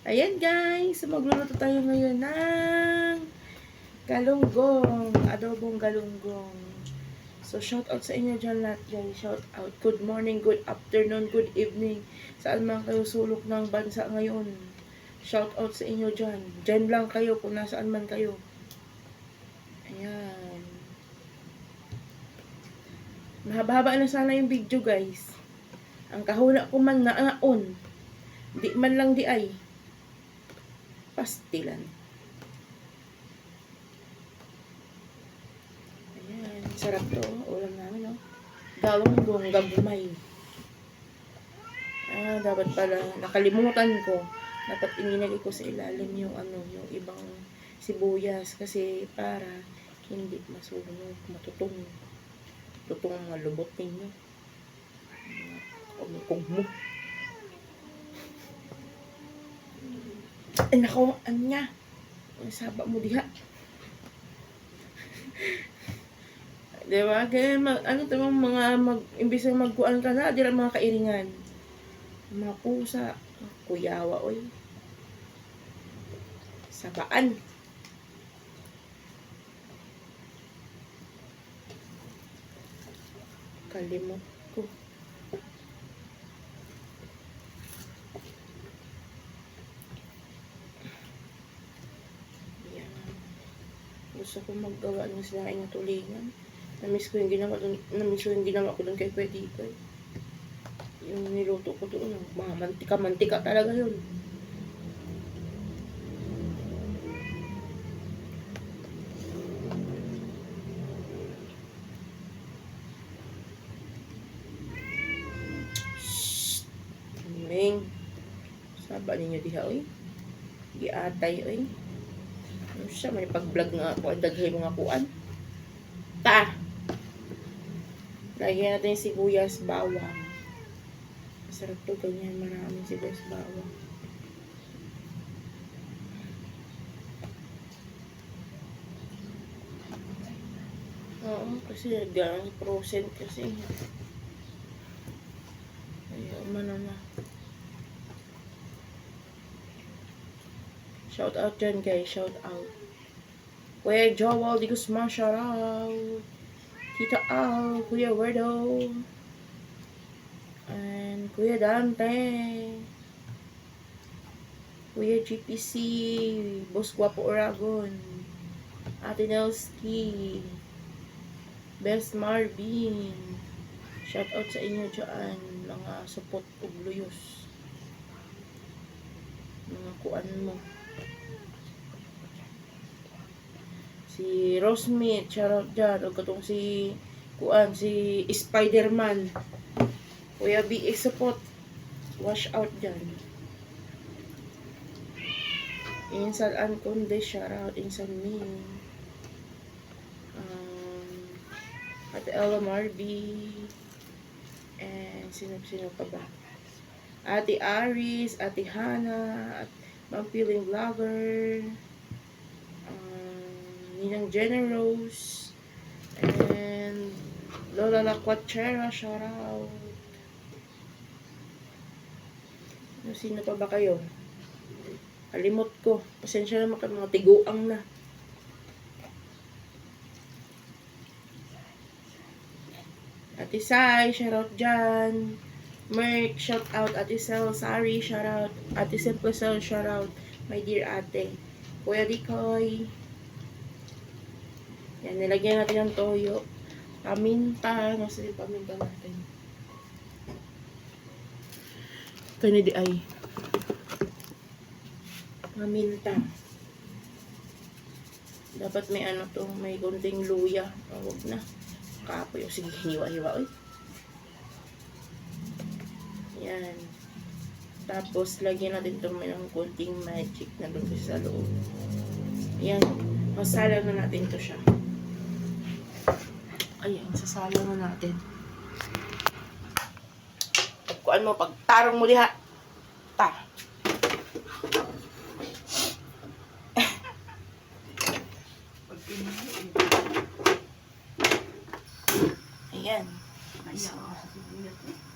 Ayan guys, magluluto tayo ngayon ng galunggong, adobong galunggong. So shout out sa inyo dyan lahat guys, shout out. Good morning, good afternoon, good evening. Saan man kayo sulok ng bansa ngayon. Shout out sa inyo dyan. Dyan lang kayo kung nasaan man kayo. Ayan. Mahaba-haba na sana yung video guys. Ang kahuna ko man naon. Di man lang di ay. Pastilan. Ayan, sarap to. Ulam namin, no? Galunggong gagumay. Dapat pala, nakalimutan ko. Dapat ininagay ko sa ilalim yung yung ibang sibuyas kasi para hindi masunog, matutong. Tutong mga lubot ninyo. Kumukog mo. Ay, nako, anya. Ang saba mo diha. Diba? Kaya imbis na magkuan ka na, dira mga kairingan. Mga pusa, kuyawa, oy. Sabaan. Kalimot ko. Yan. Gusto ko maggawa ng sinain na tulingan. Namiss ko yung ginawa ko doon kay Pwede ko. Yung niluto ko doon, mga mantika talaga yun. Ming, saba ninyo diha, oy. Giatay, oy. Ano siya, may pag-vlog nga ako, ang daghay mga kuan. Lagyan natin yung sibuyas, bawang. Masarap to, ganyan, maraming sibuyas, bawang. Oo, kasi nagdaan frozen kasi. Ayaw, umano na. Shout out dyan guys, shout out. Kuya Joel Di Guzman, shout out. Tita Al, Kuya Werdo. And Kuya Dante. Kuya GPC, Boss Guapo Oragon. Ate Nelski. Best Marvin. Shout out sa inyo dyan, mga support ug luyos. Mga kuan mo. Si Rosemith, shout out dyan. O katong si kuan, si Spider-Man. Kuya BX support. Wash out dyan. Insan Anconde, shout out. Insan Min. Ate Ella Marby. And sino pa ba? Ate Aris, Ate Hana, at Mampiling Vlogger. Ninang Generous. And Lola Laquachera, shout out. Sino pa ba kayo? Kalimot ko. Pasensya naman kayo, mga tiguang na. Ate Sai, shout out dyan. Merk, shout out. Ate Sel, Sari, shout out. Ate Simple Sel, shout out. My dear ate. Kuya Dikoy. Yan, nilagyan natin ng toyo. Paminta. Nasa yung paminta natin. Kanidi ay. Paminta. Dapat may may gunting luya. Huwag na. Kapoy. Sige, hiwa-hiwa. Oy. Yan. Tapos, lagyan natin ito ng kunting magic na doon sa loob. Yan. Masala na natin ito siya. Ayan, sasala na natin. Pagkuan mo, pagtarong mo diha. Ayan. So,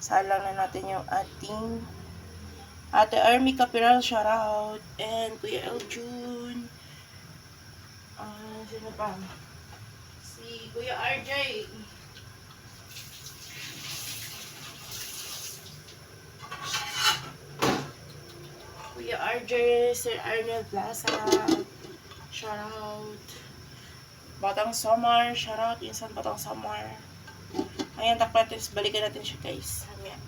salang na natin yung Ate Army Capiral, shout out. And Kuya Eljun. Sino pa? Si Kuya RJ. Kuya RJ, Sir Arnold Plaza. Shout out. Batang Samar, shout out. Insan Batang Samar. Ayan, takpatis. Balikan natin siya, guys. Ayan.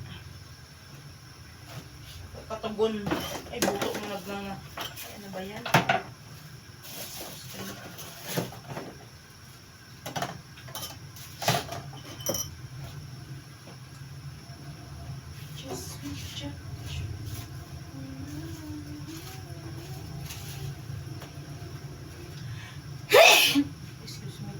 Katugon. Ay, buto mo naglana. Ano ba yan? Excuse me.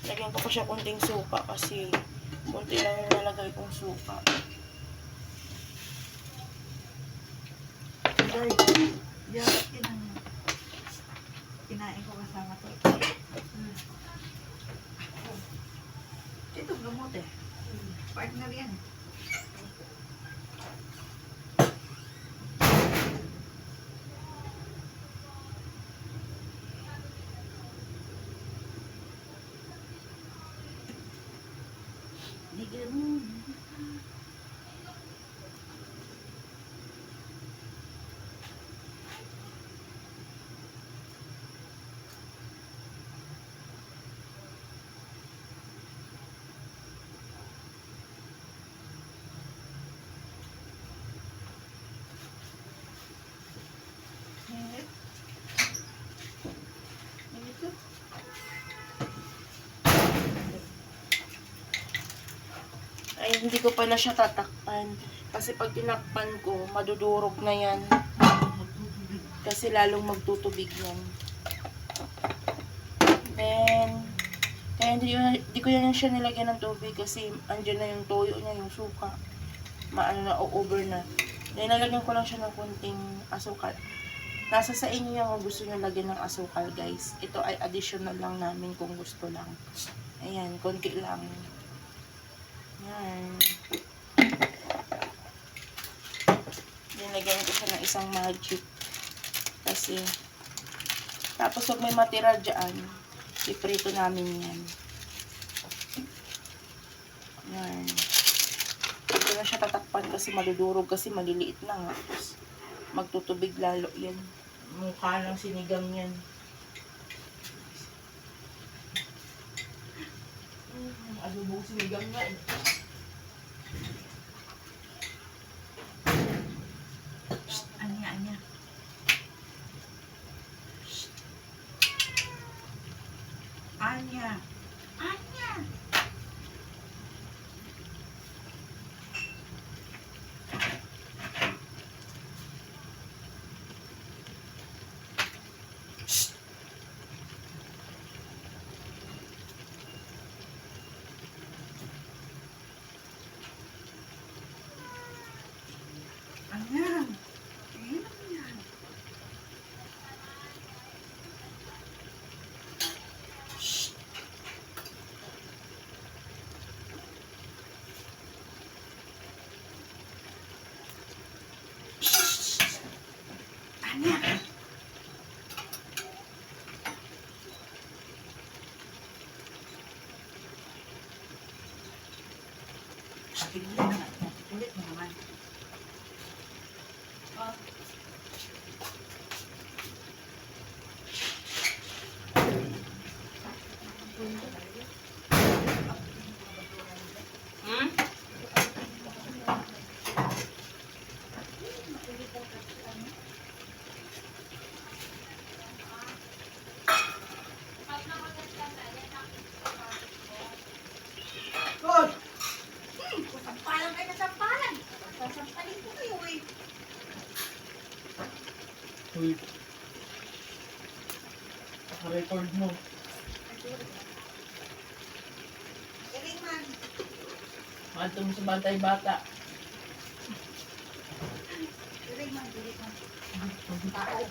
Lagyan ko pa siya kunting suka kasi kunti lang yung nalagay kong suka. Yan, kinain ko kasama to. Ito, gamot eh. Partner yan. Di ganun. Ay, hindi ko pa na siya tatakpan. Kasi pag tinakpan ko, madudurog na yan. Kasi lalong magtutubig yan. Then, kaya hindi ko yan siya nilagyan ng tubig kasi andyan na yung toyo niya, yung suka. Maano na, over na. Then, nalagyan ko lang siya ng kunting asukal. Nasa sa inyo yung gusto nyo lagyan ng asukal, guys. Ito ay additional lang namin kung gusto lang. Ayan, konti lang. Yan. Nilagyan ko siya ng isang magic. Kasi, tapos pag may matira dyan, iprito namin yan. Yan. Hindi na siya tatakpan kasi madudurog kasi maliliit na nga. Tapos, magtutubig lalo yan. Mukha ng sinigang yan. Adobong sinigang nga eh. Anya. Anya. Anya. Ulit mo naman. Sampalan kayo na sampalan. Sasampalin ko kayo eh. Uy. Record mo. Galing man. Manto mo sa bantay bata. Galing man. Tao.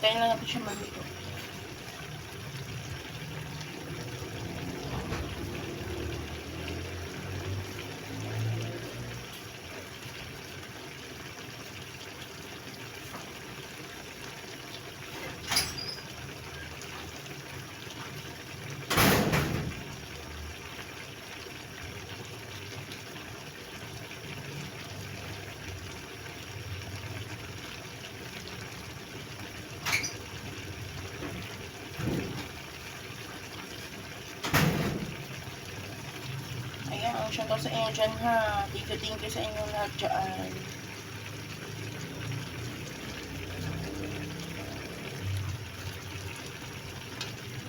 Hintayin lang natin siya maluto. Ayan, shoutout sa inyo dyan ha. Thank you sa inyo lahat dyan.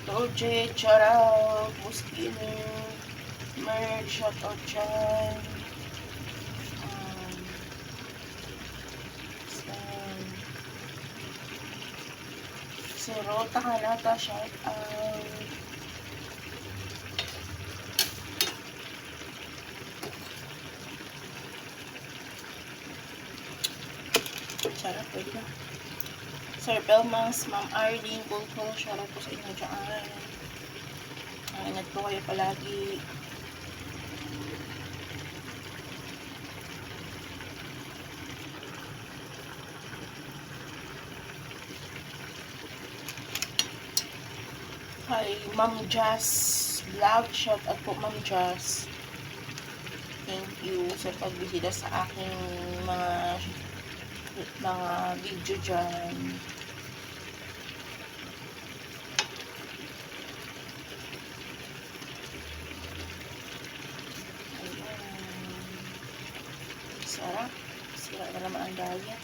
Doje, shoutout. Muskini, Merge, shoutout dyan. Si Rota Kanata, shoutout. Sarap, pwede na. Sir Belmas, Ma'am Arlene, Bulko, shoutout po sa inyo dyan. Ingat po kayo palagi. Kay Ma'am Jazz Vlog, shoutout po Ma'am Jazz. Thank you sa pagbisita sa aking mga video dyan. Sarap. Sira na naman ang daya.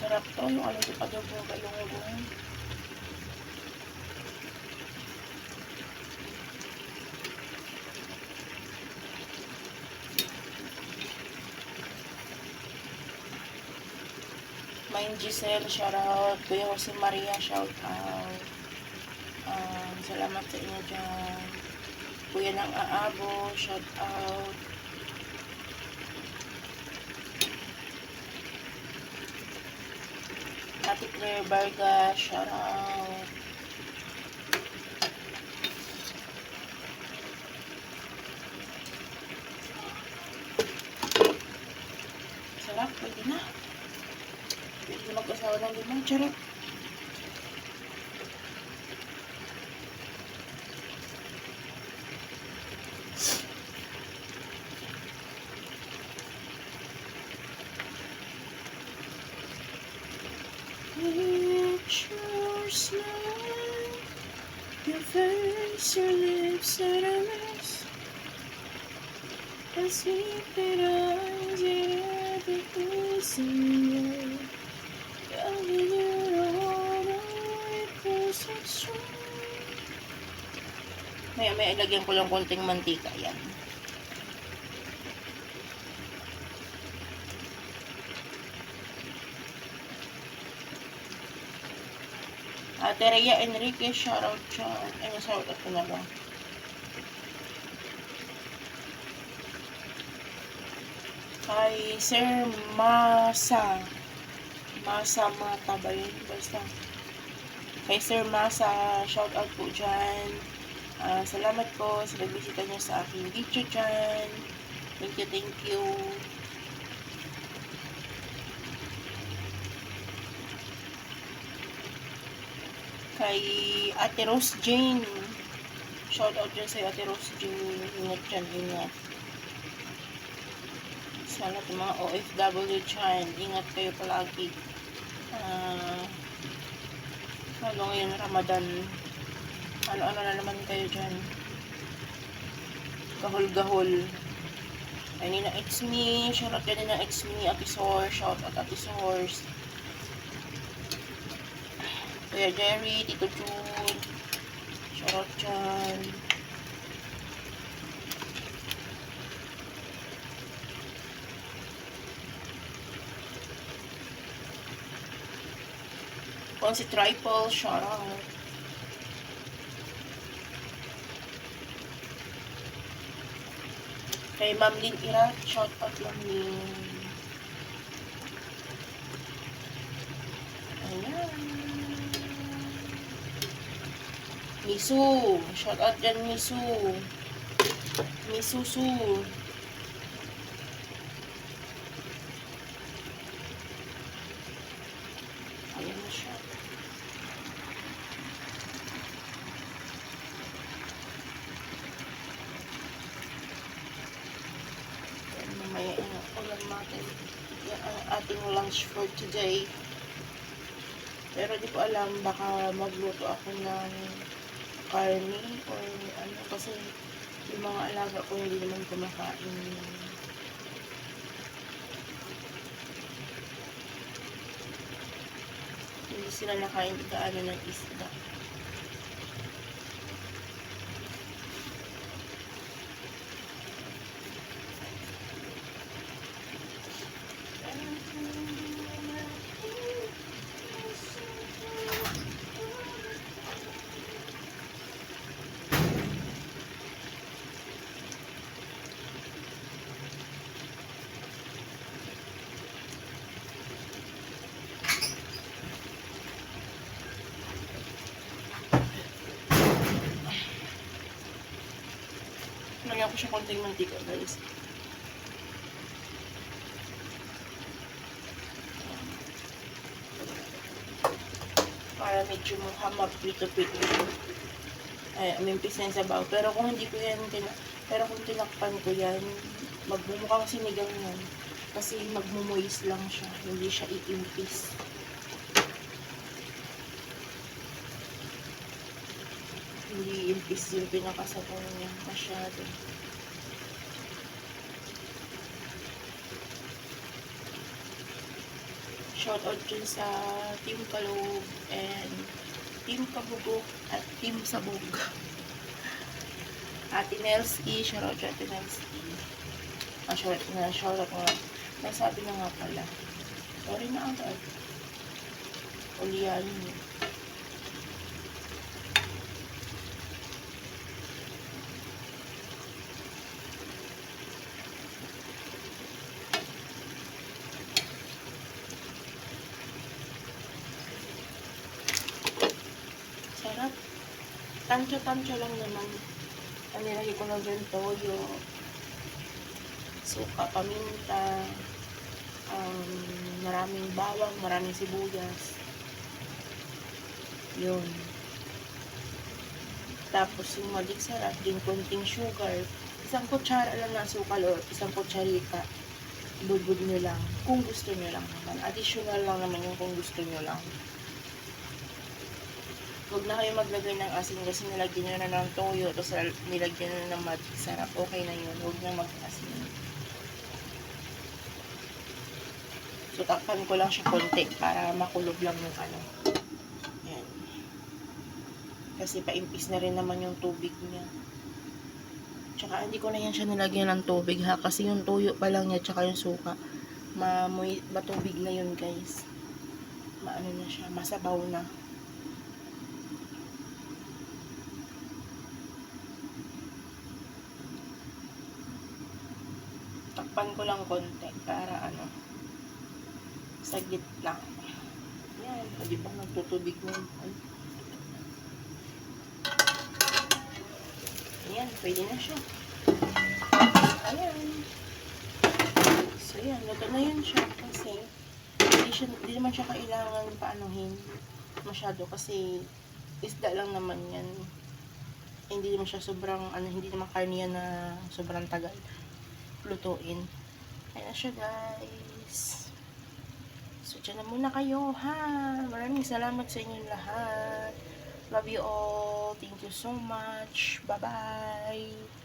Sarap to, yung adobo galunggong. Main Giselle, shoutout. Kuya Jose Maria, shoutout. Salamat sa inyo dyan. Kuya ng Aabo, shoutout. Ate Claire Vargas, shoutout. Sarap, pwede na. Pwede mag-asawa ng limang, charot. It's your smile, your face, your lips that I miss. I see that eyes, yeah, everything in you. Loving you all the way, feels so strong. May ilagyan ko lang konting mantika yan. Ate Rhea Enrique, shoutout dyan. Ay, shoutout ko na lang. Kay Sir Masa Mata ba yun? Basta. Kay Sir Masa, shoutout po dyan. Salamat po sa nagbisita niyo sa aking video dyan. Thank you. Kay Ate Rose Jane, shoutout dyan sa Ate Rose Jane. Ingat dyan, ingat. Sana itong mga OFW dyan, ingat kayo palagi. Lalo ngayon Ramadan, ano-ano na naman kayo dyan. Gahol-gahol. Ay, Nina It's Me, shoutout dyan Nina It's Me, Ate Source, shoutout Ate Source. Kuya Jerry, Tito June, shoutout dyan. Kung si Triple, shoutout. Kay Ma'am Lynn Irat, shoutout Ma'am Lynn. Ayan. Misu. Shout out dyan, Misu. Misusu. Ayan na siya. Ayan, mamaya ulam natin. Yan ang ating lunch for today. Pero di ko alam, baka magluto ako ng karne or ano, kasi yung mga alaga ko hindi naman kumakain. Hindi sila nakain gaano ng isda. Lagyan ko siya konting mantika, guys. Para medyo mahama-pito-pito. Ay, umimpis na yung sabaw. Pero kung hindi ko yan, pero kung tinakpan ko yan, magmumukhang sinigang yan. Kasi magmumuis lang siya. Hindi siya iimpis. Hindi impis yung pinakasabaw niya masyado. Shoutout dun sa Team Kaloob and Team Kabugok at Team Sabog. Ate Nelski, shoutout dyan Ate Nelski. Shoutout nga. Nasabi na nga pala. Sorry na agad. Uliyanin mo. Sarap. Tansyo-tansyo lang naman. Ang nilagay ko lang dyan toyo, suka, paminta, maraming bawang, maraming sibuyas. Yun. Tapos yung magic sarap, din konting sugar. Isang kutsara lang na asukal o isang kutsarita. Budbud nyo lang. Kung gusto nyo lang naman. Additional lang naman yung kung gusto nyo lang. Huwag na kayo maglagay ng asin kasi nilagyan nyo na ng toyo tapos nilagyan nyo na ng magic sarap. Okay na yun. Huwag na mag-asin. So, takpan ko lang siya konti para makulog lang yung ano. Yan. Kasi paimpis na rin naman yung tubig niya. Tsaka hindi ko na yan siya nilagyan ng tubig ha. Kasi yung toyo pa lang niya tsaka yung suka. Matubig na yun guys. Maano na siya. Masabaw na. Takpan ko lang konti para ano. Sa gitna. Yan. Di ba nagtutubig mo? Ayan. Pwede na siya. Ayan. So, yan. Luto na yun siya. Kasi, hindi naman siya kailangan paanuhin masyado. Kasi, isda lang naman yan. Hindi naman siya sobrang, hindi naman karne yan na sobrang tagal lutuin. Ayan na siya, guys. So, dyan na muna kayo, ha? Maraming salamat sa inyo lahat. Love you all. Thank you so much. Bye-bye.